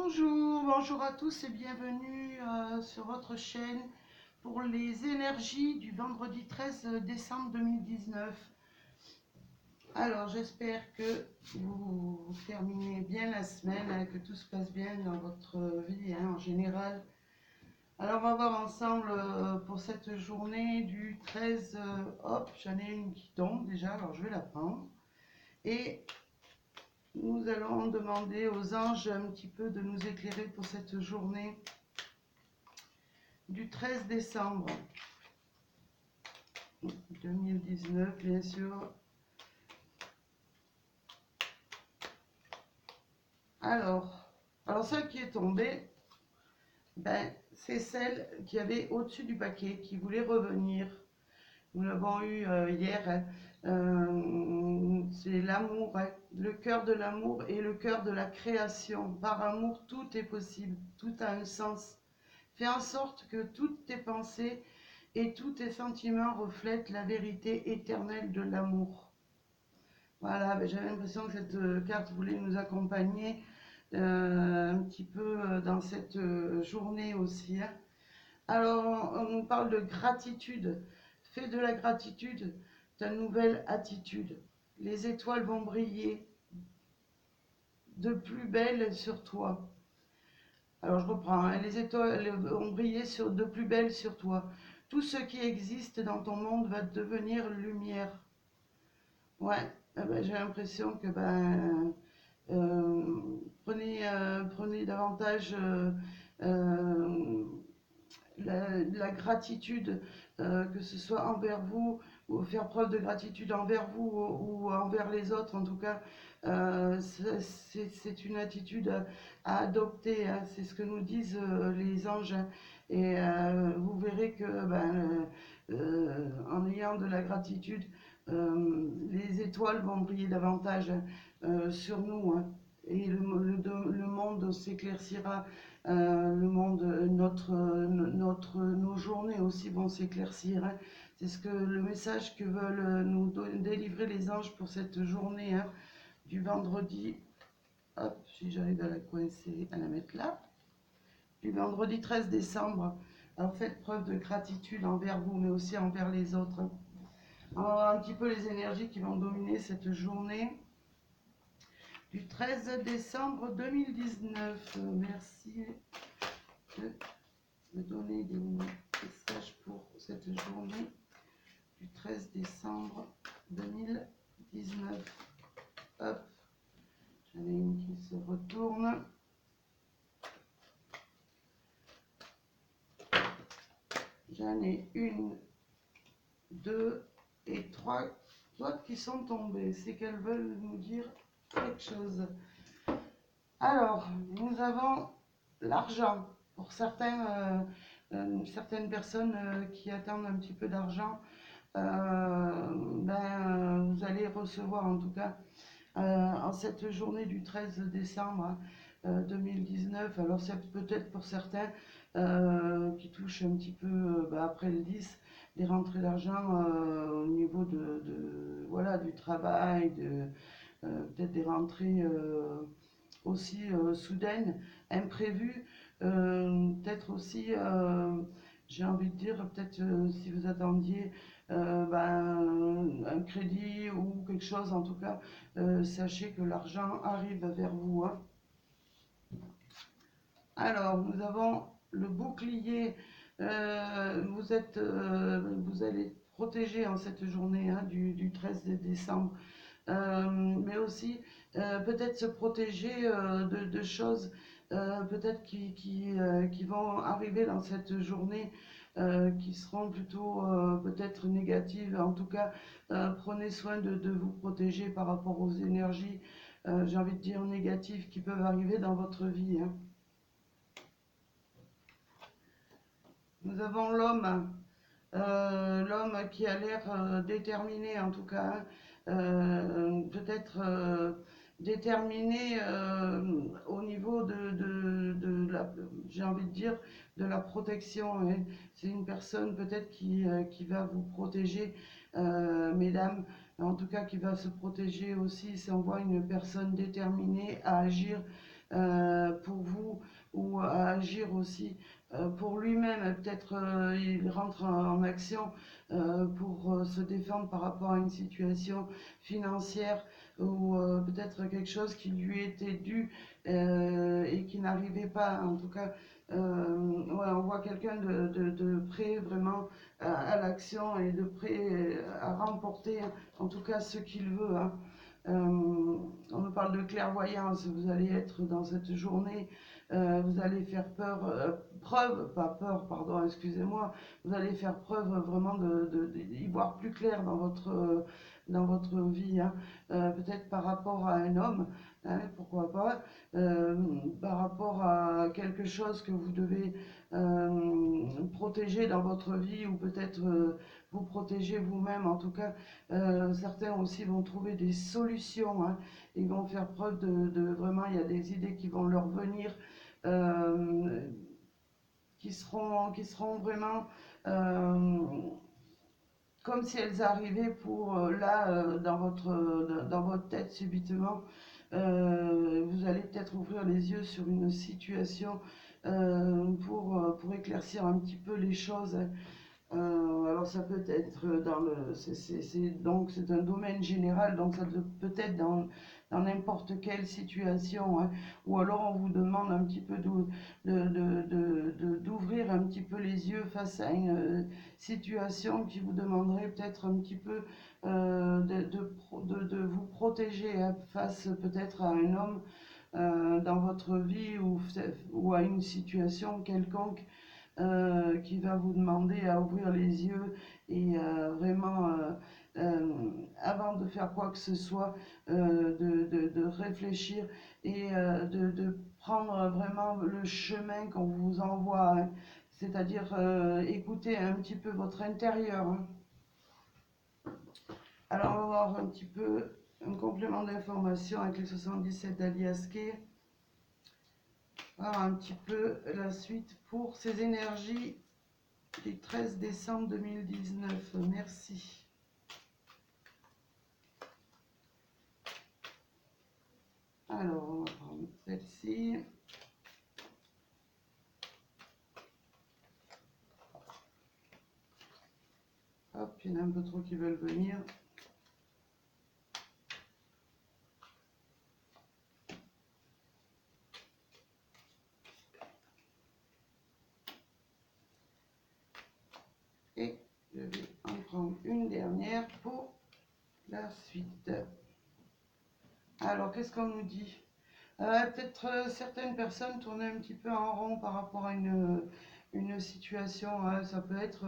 Bonjour, bonjour à tous et bienvenue sur votre chaîne pour les énergies du vendredi 13 décembre 2019. Alors j'espère que vous terminez bien la semaine, que tout se passe bien dans votre vie en général. Alors on va voir ensemble pour cette journée du 13, hop, j'en ai une qui tombe déjà, alors je vais la prendre. Et nous allons demander aux anges un petit peu de nous éclairer pour cette journée du 13 décembre 2019, bien sûr. Alors celle qui est tombée, c'est celle qui avait au-dessus du paquet, qui voulait revenir. Nous l'avons eu hier. C'est l'amour, le cœur de l'amour et le cœur de la création. Par amour, tout est possible, tout a un sens. Fais en sorte que toutes tes pensées et tous tes sentiments reflètent la vérité éternelle de l'amour. Voilà, j'avais l'impression que cette carte voulait nous accompagner un petit peu dans cette journée aussi. Alors, on parle de gratitude. Fais de la gratitude ta nouvelle attitude. Les étoiles vont briller de plus belle sur toi. Alors, je reprends. Les étoiles vont briller de plus belle sur toi. Tout ce qui existe dans ton monde va devenir lumière. Ouais, j'ai l'impression que prenez davantage la gratitude, que ce soit envers vous, ou faire preuve de gratitude envers vous ou envers les autres. En tout cas, c'est une attitude à adopter, hein. C'est ce que nous disent les anges, hein. Et vous verrez que en ayant de la gratitude, les étoiles vont briller davantage sur nous, hein. Et le monde s'éclaircira, le monde, nos journées aussi vont s'éclaircir, hein. C'est le message que veulent nous délivrer les anges pour cette journée, hein, du vendredi. Hop, si j'arrive à la coincer, à la mettre là. Du vendredi 13 décembre. Alors faites preuve de gratitude envers vous, mais aussi envers les autres, hein. On va voir un petit peu les énergies qui vont dominer cette journée du 13 décembre 2019. Merci de me donner des messages pour cette journée du 13 décembre 2019. Hop, j'en ai une qui se retourne. J'en ai une, deux et trois autres qui sont tombées. C'est qu'elles veulent nous dire quelque chose. Alors, nous avons l'argent. Pour certaines personnes qui attendent un petit peu d'argent, vous allez recevoir, en tout cas en cette journée du 13 décembre 2019. Alors c'est peut-être pour certains qui touchent un petit peu après le 10, des rentrées d'argent au niveau voilà, du travail, peut-être des rentrées aussi soudaines, imprévues, peut-être aussi, j'ai envie de dire, peut-être si vous attendiez un crédit ou quelque chose, en tout cas, sachez que l'argent arrive vers vous, hein. Alors, nous avons le bouclier. Vous allez protéger en cette journée, hein, du 13 décembre. Mais aussi peut-être se protéger de choses peut-être qui vont arriver dans cette journée, qui seront plutôt peut-être négatives. En tout cas, prenez soin de vous protéger par rapport aux énergies, j'ai envie de dire négatives, qui peuvent arriver dans votre vie, hein. Nous avons l'homme. L'homme qui a l'air déterminé, en tout cas, hein. Peut-être déterminé au niveau j'ai envie de dire, de la protection, hein. C'est une personne peut-être qui va vous protéger, mesdames, en tout cas qui va se protéger aussi. Si on voit une personne déterminée à agir pour vous, aussi pour lui-même, peut-être il rentre en action pour se défendre par rapport à une situation financière ou peut-être quelque chose qui lui était dû et qui n'arrivait pas. En tout cas, ouais, on voit quelqu'un de prêt vraiment à l'action et de prêt à remporter en tout cas ce qu'il veut. Hein. On me parle de clairvoyance, vous allez être dans cette journée, vous allez faire preuve, pas peur, pardon, excusez-moi, vous allez faire preuve vraiment d'y voir plus clair dans votre vie, hein. Peut-être par rapport à un homme, hein, pourquoi pas, par rapport à quelque chose que vous devez protéger dans votre vie ou peut-être vous protéger vous-même. En tout cas, certains aussi vont trouver des solutions, hein. Ils vont faire preuve vraiment, il y a des idées qui vont leur venir, qui seront vraiment comme si elles arrivaient pour là, dans votre tête subitement. Vous allez peut-être ouvrir les yeux sur une situation pour éclaircir un petit peu les choses. Alors ça peut être donc c'est un domaine général, donc ça peut être dans n'importe quelle situation, hein. Ou alors on vous demande un petit peu d'ouvrir un petit peu les yeux face à une situation qui vous demanderait peut-être un petit peu de vous protéger, hein, face peut-être à un homme dans votre vie ou à une situation quelconque qui va vous demander à ouvrir les yeux et vraiment, avant de faire quoi que ce soit, de réfléchir et de prendre vraiment le chemin qu'on vous envoie, hein. C'est-à-dire écouter un petit peu votre intérieur, hein. Alors on va voir un petit peu un complément d'information avec les 77 d'Alias Kay. Voir un petit peu la suite pour ces énergies du 13 décembre 2019. Merci. Alors, on va prendre celle-ci. Hop, il y en a un peu trop qui veulent venir. Et je vais en prendre une dernière pour la suite. Alors, qu'est-ce qu'on nous dit? Peut-être certaines personnes tournent un petit peu en rond par rapport à une situation, hein. Ça peut être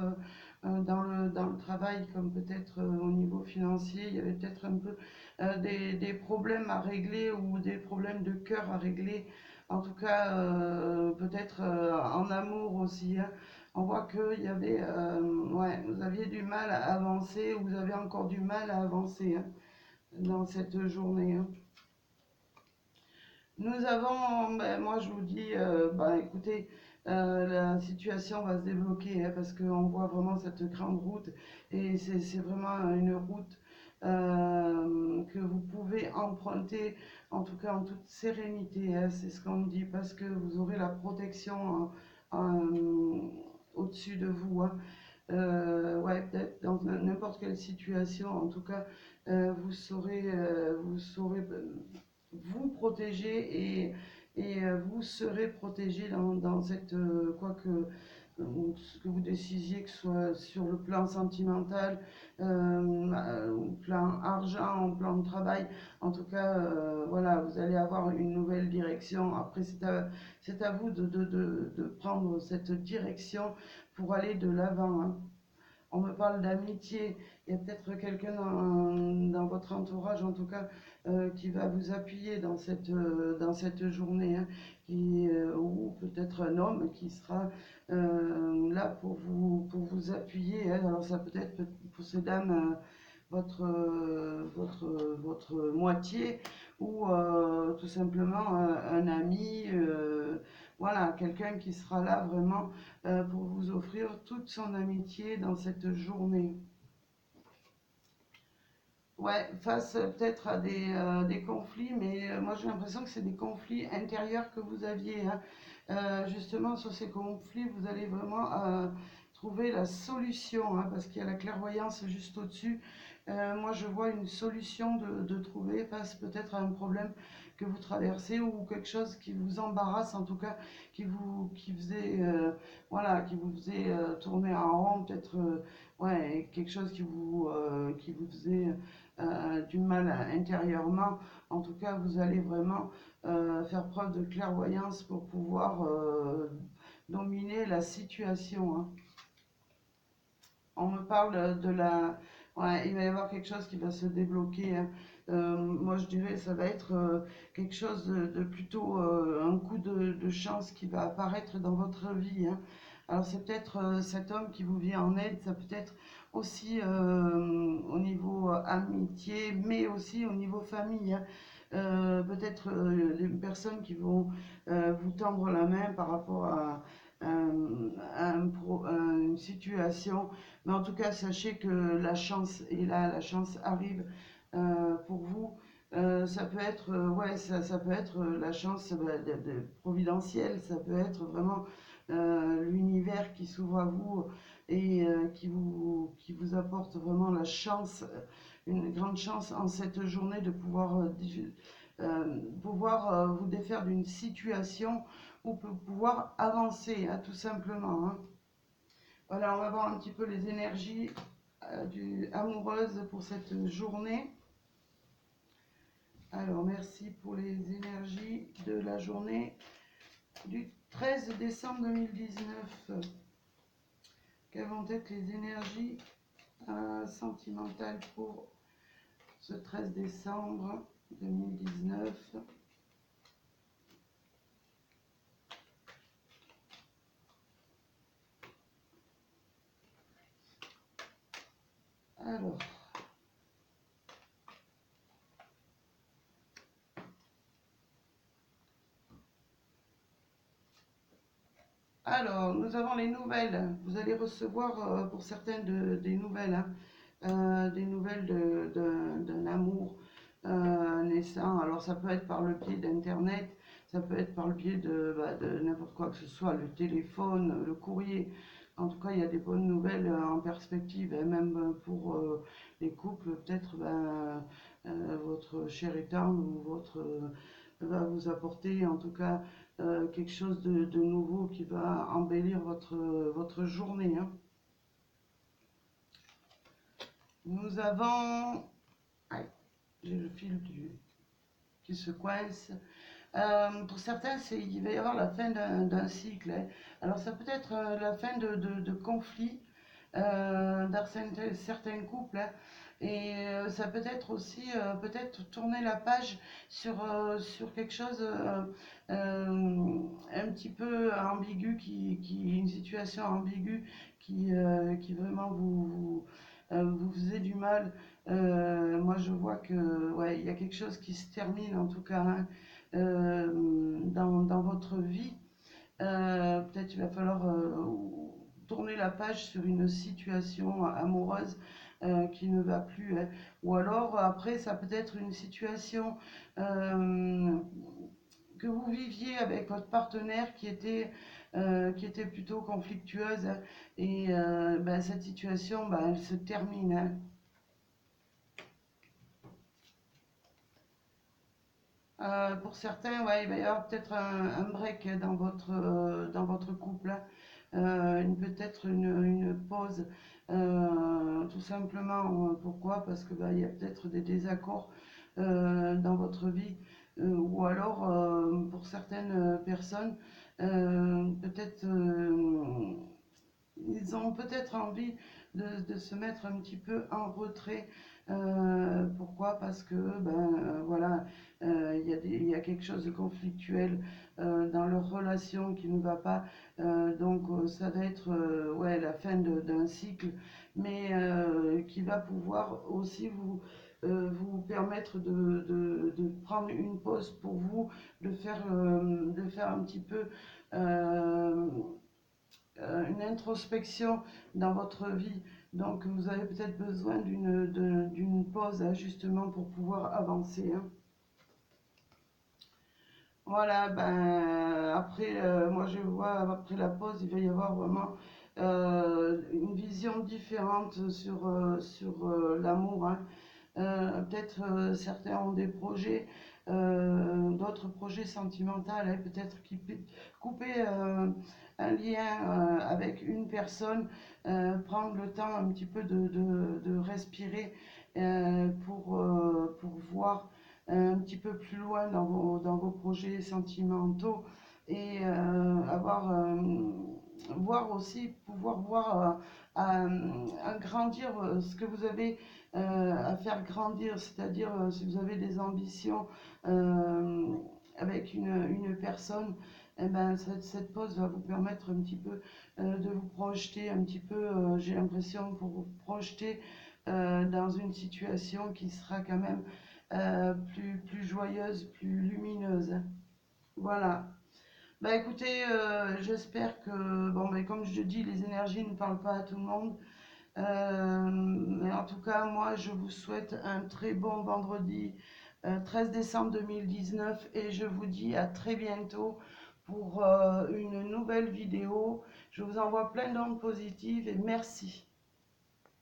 dans le travail, comme peut-être au niveau financier, il y avait peut-être un peu des problèmes à régler ou des problèmes de cœur à régler. En tout cas, peut-être en amour aussi, hein. On voit qu'il y avait, ouais, vous aviez du mal à avancer, ou vous avez encore du mal à avancer, hein, dans cette journée, hein. Nous avons, ben, moi je vous dis, ben, écoutez, la situation va se débloquer, hein, parce qu'on voit vraiment cette grande route et c'est vraiment une route que vous pouvez emprunter, en tout cas en toute sérénité, hein, c'est ce qu'on me dit, parce que vous aurez la protection au-dessus de vous, hein. Ouais, peut-être dans n'importe quelle situation, en tout cas, vous saurez vous protéger et vous serez protégé dans cette, quoi ce que vous décisiez, que ce soit sur le plan sentimental, au plan argent, au plan de travail. En tout cas, voilà, vous allez avoir une nouvelle direction. Après, c'est à vous de prendre cette direction pour aller de l'avant, hein. On me parle d'amitié, il y a peut-être quelqu'un dans votre entourage, en tout cas, qui va vous appuyer dans cette journée, hein, ou peut-être un homme qui sera là pour vous appuyer, hein. Alors ça peut être pour ces dames votre moitié, ou tout simplement un ami, voilà, quelqu'un qui sera là vraiment pour vous offrir toute son amitié dans cette journée. Ouais, face peut-être à des conflits, mais moi j'ai l'impression que c'est des conflits intérieurs que vous aviez, hein. Justement, sur ces conflits, vous allez vraiment trouver la solution, hein, parce qu'il y a la clairvoyance juste au-dessus. Moi, je vois une solution de trouver face peut-être à un problème que vous traversez ou quelque chose qui vous embarrasse, en tout cas, qui faisait, voilà, qui vous faisait tourner en rond, peut-être, ouais, quelque chose qui vous faisait du mal intérieurement. En tout cas, vous allez vraiment faire preuve de clairvoyance pour pouvoir dominer la situation, hein. On me parle de la... Ouais, il va y avoir quelque chose qui va se débloquer, hein. Moi, je dirais ça va être quelque chose de plutôt un coup de chance qui va apparaître dans votre vie, hein. Alors, c'est peut-être cet homme qui vous vient en aide, ça peut être aussi au niveau amitié, mais aussi au niveau famille, hein. Peut-être des personnes qui vont vous tendre la main par rapport à une situation. Mais en tout cas, sachez que la chance est là, la chance arrive pour vous. Ça peut être, ouais, ça peut être la chance providentielle, ça peut être vraiment l'univers qui s'ouvre à vous et qui vous apporte vraiment la chance, une grande chance en cette journée de pouvoir vous défaire d'une situation ou pouvoir avancer, hein, tout simplement, hein. Voilà, on va voir un petit peu les énergies amoureuses pour cette journée. Alors, merci pour les énergies de la journée du 13 décembre 2019. Quelles vont être les énergies sentimentales pour ce 13 décembre 2019? Alors, nous avons les nouvelles. Vous allez recevoir pour certaines des nouvelles, hein, des nouvelles d'un amour naissant. Alors ça peut être par le biais d'Internet, ça peut être par le biais de n'importe quoi que ce soit, le téléphone, le courrier. En tout cas, il y a des bonnes nouvelles en perspective, et même pour les couples, peut-être votre cher étang ou votre va vous apporter en tout cas quelque chose de nouveau qui va embellir votre journée, hein. Nous avons... Aïe, j'ai le fil qui se coince. Pour certains, il va y avoir la fin d'un cycle, hein. Alors ça peut être la fin de conflits dans certains couples, hein. Et ça peut être aussi peut-être tourner la page sur quelque chose un petit peu ambigu, une situation ambiguë qui vraiment vous faisait du mal. Moi je vois que ouais, il y a quelque chose qui se termine en tout cas, hein, dans votre vie. Peut-être il va falloir tourner la page sur une situation amoureuse qui ne va plus, hein. Ou alors après ça peut être une situation euh, que vous viviez avec votre partenaire qui était plutôt conflictueuse, hein. Et ben, cette situation, ben, elle se termine, hein. Pour certains, ouais, il va y avoir peut-être un break dans votre couple, hein. Peut-être une pause, tout simplement. Pourquoi? Parce que bah, il y a peut-être des désaccords dans votre vie, ou alors pour certaines personnes, peut-être ils ont peut-être envie de se mettre un petit peu en retrait. Pourquoi? Parce que ben voilà, il y a quelque chose de conflictuel dans leur relation qui ne va pas. Donc ça va être ouais, la fin d'un cycle, mais qui va pouvoir aussi vous permettre de prendre une pause pour vous, de faire un petit peu une introspection dans votre vie, Donc vous avez peut-être besoin d'une pause hein, justement pour pouvoir avancer. Hein. Voilà, ben après, moi je vois après la pause, il va y avoir vraiment une vision différente sur l'amour. Hein. Peut-être certains ont des projets, d'autres projets sentimentaux, hein, peut-être qui couper un lien avec une personne, prendre le temps un petit peu de respirer pour voir un petit peu plus loin dans vos projets sentimentaux et voir aussi, pouvoir voir grandir ce que vous avez à faire grandir, c'est-à-dire si vous avez des ambitions euh, avec une personne, eh ben, cette pause va vous permettre un petit peu de vous projeter un petit peu, j'ai l'impression, pour vous projeter dans une situation qui sera quand même plus joyeuse, plus lumineuse. Voilà. Bah écoutez, j'espère que, bon, mais comme je dis, les énergies ne parlent pas à tout le monde. Mais en tout cas, moi, je vous souhaite un très bon vendredi 13 décembre 2019 et je vous dis à très bientôt pour une nouvelle vidéo. Je vous envoie plein d'ondes positives et merci.